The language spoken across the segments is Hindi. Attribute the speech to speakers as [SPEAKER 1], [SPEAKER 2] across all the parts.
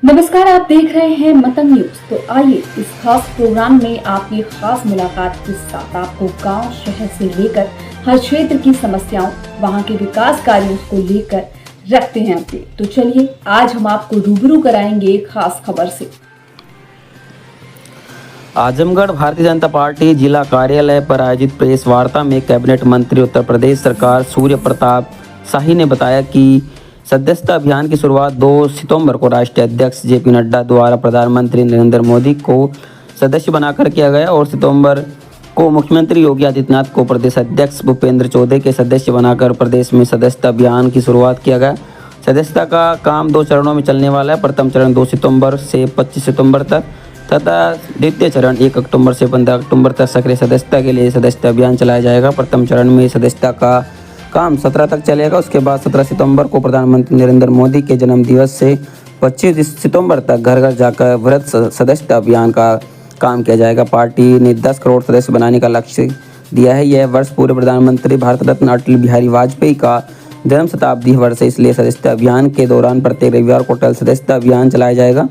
[SPEAKER 1] नमस्कार, आप देख रहे हैं मतंग न्यूज। तो आइए इस खास प्रोग्राम में आपकी खास मुलाकात के साथ आपको गांव शहर से लेकर हर क्षेत्र की समस्याओं, वहां के विकास कार्यों को लेकर रखते हैं अपडेट। तो चलिए आज हम आपको रूबरू कराएंगे एक खास खबर से।
[SPEAKER 2] आजमगढ़ भारतीय जनता पार्टी जिला कार्यालय पर आयोजित प्रेस वार्ता में कैबिनेट मंत्री उत्तर प्रदेश सरकार सूर्य प्रताप शाही ने बताया कि सदस्यता अभियान की शुरुआत 2 सितंबर को राष्ट्रीय अध्यक्ष जेपी नड्डा द्वारा प्रधानमंत्री नरेंद्र मोदी को सदस्य बनाकर किया गया और सितंबर को मुख्यमंत्री योगी आदित्यनाथ को प्रदेश अध्यक्ष भूपेंद्र चौधरी के सदस्य बनाकर प्रदेश में सदस्यता अभियान की शुरुआत किया गया। सदस्यता का काम 2 चरणों में चलने वाला है। प्रथम चरण 2 सितंबर से 25 सितंबर तक तथा द्वितीय चरण 1 अक्टूबर से 15 अक्टूबर तक सक्रिय सदस्यता के लिए सदस्यता अभियान चलाया जाएगा। प्रथम चरण में सदस्यता का काम 17 तक चलेगा। उसके बाद 17 सितंबर को प्रधानमंत्री नरेंद्र मोदी के जन्म दिवस से 25 सितंबर तक घर घर जाकर वृहद सदस्यता अभियान का काम किया जाएगा। पार्टी ने 10 करोड़ सदस्य बनाने का लक्ष्य दिया है। यह वर्ष पूर्व प्रधानमंत्री भारत रत्न अटल बिहारी वाजपेयी का जन्म शताब्दी वर्ष है, इसलिए सदस्यता अभियान के दौरान प्रत्येक रविवार को अटल सदस्यता अभियान चलाया जाएगा।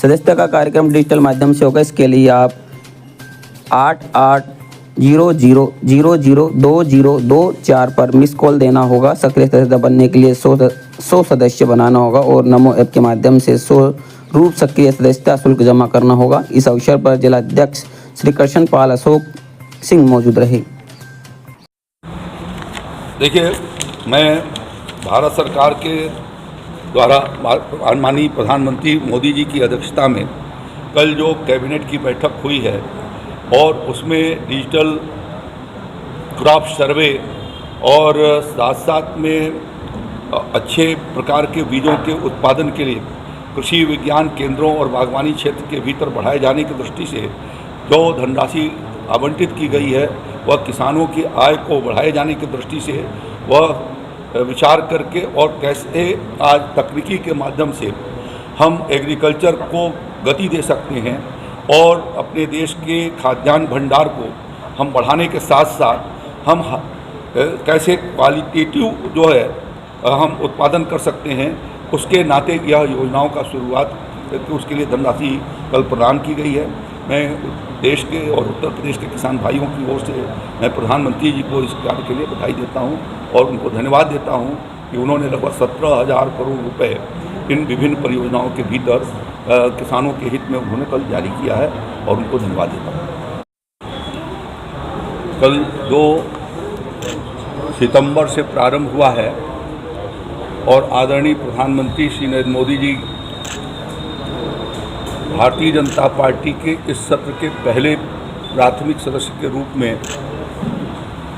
[SPEAKER 2] सदस्यता का कार्यक्रम डिजिटल माध्यम से होगा। इसके लिए आप 8800002024 पर मिस कॉल देना होगा। सक्रिय सदस्य बनने के लिए 100 सदस्य बनाना होगा और नमो ऐप के माध्यम से 100 रूप सक्रिय सदस्यता शुल्क जमा करना होगा। इस अवसर पर जिला अध्यक्ष श्री कृष्ण पाल अशोक सिंह मौजूद रहे।
[SPEAKER 3] देखिए, मैं भारत सरकार के द्वारा माननीय प्रधानमंत्री मोदी जी की अध्यक्षता में कल जो कैबिनेट की बैठक हुई है और उसमें डिजिटल क्रॉप सर्वे और साथ साथ में अच्छे प्रकार के बीजों के उत्पादन के लिए कृषि विज्ञान केंद्रों और बागवानी क्षेत्र के भीतर बढ़ाए जाने की दृष्टि से जो धनराशि आवंटित की गई है वह किसानों की आय को बढ़ाए जाने की दृष्टि से वह विचार करके और कैसे आज तकनीकी के माध्यम से हम एग्रीकल्चर को गति दे सकते हैं और अपने देश के खाद्यान्न भंडार को हम बढ़ाने के साथ साथ हम कैसे क्वालिटेटिव जो है हम उत्पादन कर सकते हैं, उसके नाते यह योजनाओं का शुरुआत करके उसके लिए धनराशि कल प्रदान की गई है। मैं देश के और उत्तर प्रदेश के किसान भाइयों की ओर से मैं प्रधानमंत्री जी को इस कार्य के लिए बधाई देता हूं और उनको धन्यवाद देता हूं कि उन्होंने लगभग 17,000 करोड़ रुपए इन विभिन्न परियोजनाओं के भीतर किसानों के हित में उन्होंने कल जारी किया है और उनको धन्यवाद देता हूँ। कल 2 सितंबर से प्रारंभ हुआ है और आदरणीय प्रधानमंत्री श्री नरेंद्र मोदी जी भारतीय जनता पार्टी के इस सत्र के पहले प्राथमिक सदस्य के रूप में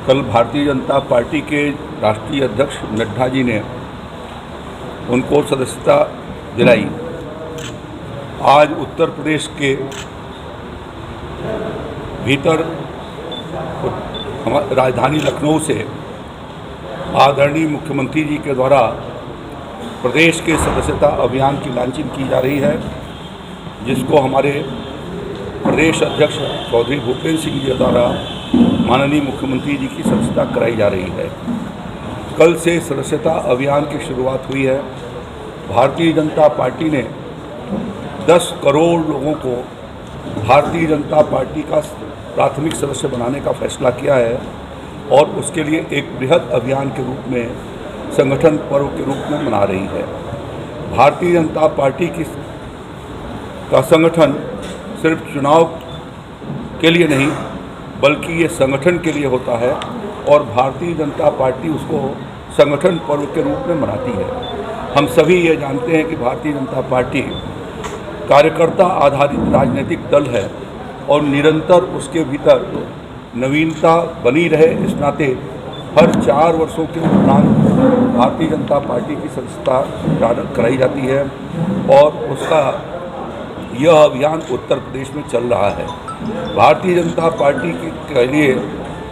[SPEAKER 3] कल भारतीय जनता पार्टी के राष्ट्रीय अध्यक्ष नड्डा जी ने उनको सदस्यता दिलाई। आज उत्तर प्रदेश के भीतर राजधानी लखनऊ से आदरणीय मुख्यमंत्री जी के द्वारा प्रदेश के सदस्यता अभियान की लॉन्चिंग की जा रही है, जिसको हमारे प्रदेश अध्यक्ष चौधरी भूपेंद्र सिंह जी द्वारा माननीय मुख्यमंत्री जी की सदस्यता कराई जा रही है। कल से सदस्यता अभियान की शुरुआत हुई है। भारतीय जनता पार्टी ने 10 करोड़ लोगों को भारतीय जनता पार्टी का प्राथमिक सदस्य बनाने का फैसला किया है और उसके लिए एक बृहद अभियान के रूप में संगठन पर्व के रूप में मना रही है। भारतीय जनता पार्टी का संगठन सिर्फ चुनाव के लिए नहीं बल्कि ये संगठन के लिए होता है और भारतीय जनता पार्टी उसको संगठन पर्व के रूप में मनाती है। हम सभी ये जानते हैं कि भारतीय जनता पार्टी कार्यकर्ता आधारित राजनीतिक दल है और निरंतर उसके भीतर नवीनता बनी रहे, इस नाते हर 4 वर्षों के उपरांत भारतीय जनता पार्टी की सदस्यता कराई जाती है और उसका यह अभियान उत्तर प्रदेश में चल रहा है। भारतीय जनता पार्टी के लिए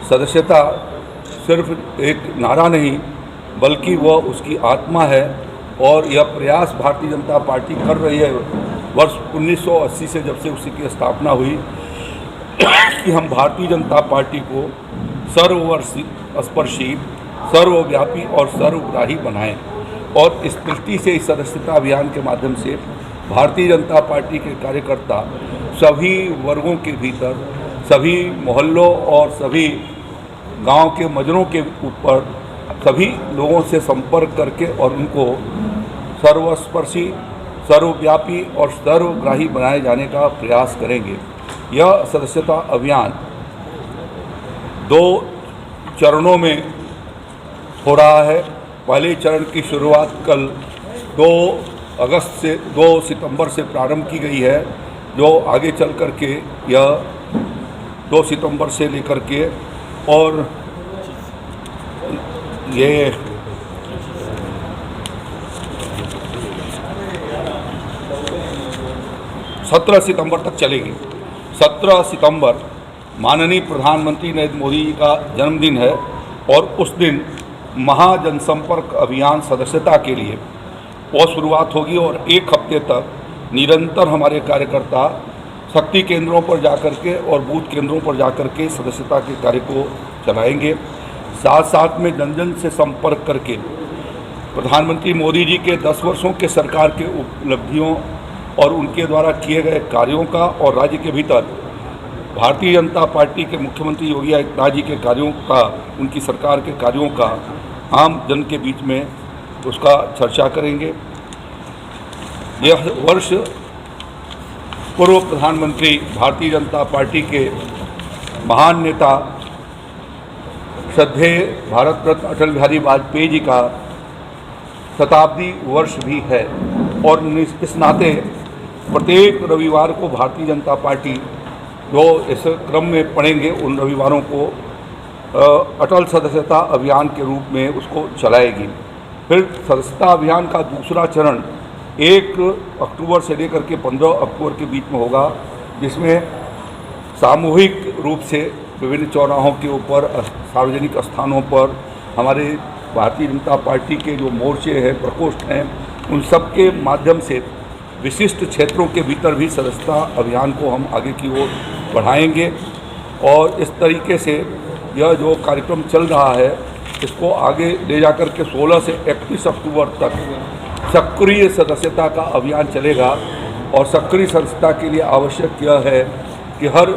[SPEAKER 3] सदस्यता सिर्फ एक नारा नहीं बल्कि वह उसकी आत्मा है और यह प्रयास भारतीय जनता पार्टी कर रही है वर्ष 1980 से, जब से उसकी स्थापना हुई, कि हम भारतीय जनता पार्टी को सर्वस्पर्शी, सर्वव्यापी और सर्वग्राही बनाएं। और इस दृष्टि से इस सदस्यता अभियान के माध्यम से भारतीय जनता पार्टी के कार्यकर्ता सभी वर्गों के भीतर, सभी मोहल्लों और सभी गांव के मजरों के ऊपर सभी लोगों से संपर्क करके और उनको सर्वस्पर्शी, सर्वव्यापी और सर्वग्राही बनाए जाने का प्रयास करेंगे। यह सदस्यता अभियान 2 चरणों में हो रहा है। पहले चरण की शुरुआत कल 2 सितंबर से प्रारंभ की गई है, जो आगे चल कर के यह 2 सितंबर से लेकर के और ये 17 सितंबर तक चलेगी। 17 सितंबर माननीय प्रधानमंत्री नरेंद्र मोदी जी का जन्मदिन है और उस दिन महाजनसंपर्क अभियान सदस्यता के लिए वो शुरुआत होगी और 1 हफ्ते तक निरंतर हमारे कार्यकर्ता शक्ति केंद्रों पर जाकर के और बूथ केंद्रों पर जाकर के सदस्यता के कार्य को चलाएंगे। साथ साथ में जन जन से संपर्क करके प्रधानमंत्री मोदी जी के 10 वर्षों के सरकार के उपलब्धियों और उनके द्वारा किए गए कार्यों का और राज्य के भीतर भारतीय जनता पार्टी के मुख्यमंत्री योगी आदित्यनाथ जी के कार्यों का, उनकी सरकार के कार्यों का आम जन के बीच में उसका चर्चा करेंगे। यह वर्ष पूर्व प्रधानमंत्री भारतीय जनता पार्टी के महान नेता श्रद्धेय भारत रत्न अटल बिहारी वाजपेयी जी का शताब्दी वर्ष भी है और इस नाते प्रत्येक रविवार को भारतीय जनता पार्टी जो इस क्रम में पड़ेंगे उन रविवारों को अटल सदस्यता अभियान के रूप में उसको चलाएगी। फिर सदस्यता अभियान का दूसरा चरण 1 अक्टूबर से लेकर के 15 अक्टूबर के बीच में होगा, जिसमें सामूहिक रूप से विभिन्न चौराहों के ऊपर, सार्वजनिक स्थानों पर हमारे भारतीय जनता पार्टी के जो मोर्चे हैं, प्रकोष्ठ हैं, उन सब के माध्यम से विशिष्ट क्षेत्रों के भीतर भी सदस्यता अभियान को हम आगे की ओर बढ़ाएंगे और इस तरीके से यह जो कार्यक्रम चल रहा है इसको आगे ले जाकर के 16 से 31 अक्टूबर तक सक्रिय सदस्यता का अभियान चलेगा। और सक्रिय सदस्यता के लिए आवश्यक यह है कि हर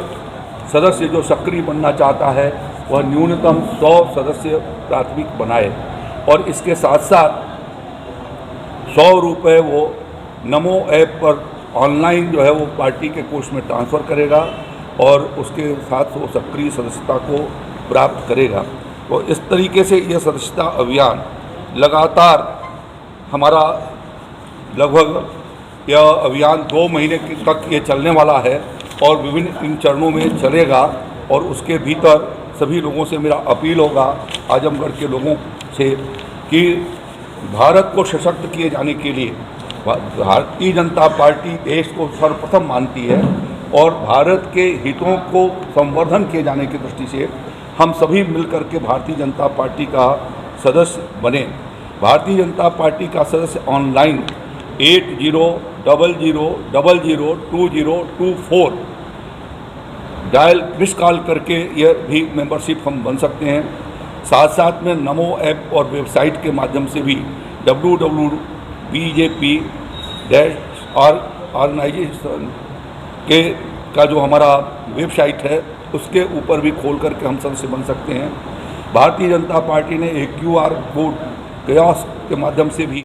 [SPEAKER 3] सदस्य जो सक्रिय बनना चाहता है वह न्यूनतम 100 सदस्य प्राथमिक बनाए और इसके साथ साथ 100 रुपये वो नमो ऐप पर ऑनलाइन जो है वो पार्टी के कोष में ट्रांसफ़र करेगा और उसके साथ वो सक्रिय सदस्यता को प्राप्त करेगा। तो इस तरीके से यह सदस्यता अभियान लगातार हमारा लगभग यह अभियान 2 महीने तक ये चलने वाला है और विभिन्न इन चरणों में चलेगा और उसके भीतर सभी लोगों से मेरा अपील होगा, आजमगढ़ के लोगों से, कि भारत को सशक्त किए जाने के लिए भारतीय जनता पार्टी देश को सर्वप्रथम मानती है और भारत के हितों को संवर्धन किए जाने की दृष्टि से हम सभी मिलकर के भारतीय जनता पार्टी का सदस्य बने। भारतीय जनता पार्टी का सदस्य ऑनलाइन 8000002024 डायल मिस कॉल करके यह भी मेंबरशिप हम बन सकते हैं। साथ साथ में नमो ऐप और वेबसाइट के माध्यम से भी www.bjp-organization के का जो हमारा वेबसाइट है उसके ऊपर भी खोल करके हम सदस्य बन सकते हैं। भारतीय जनता पार्टी ने एक QR कोड कियोस्क के माध्यम से भी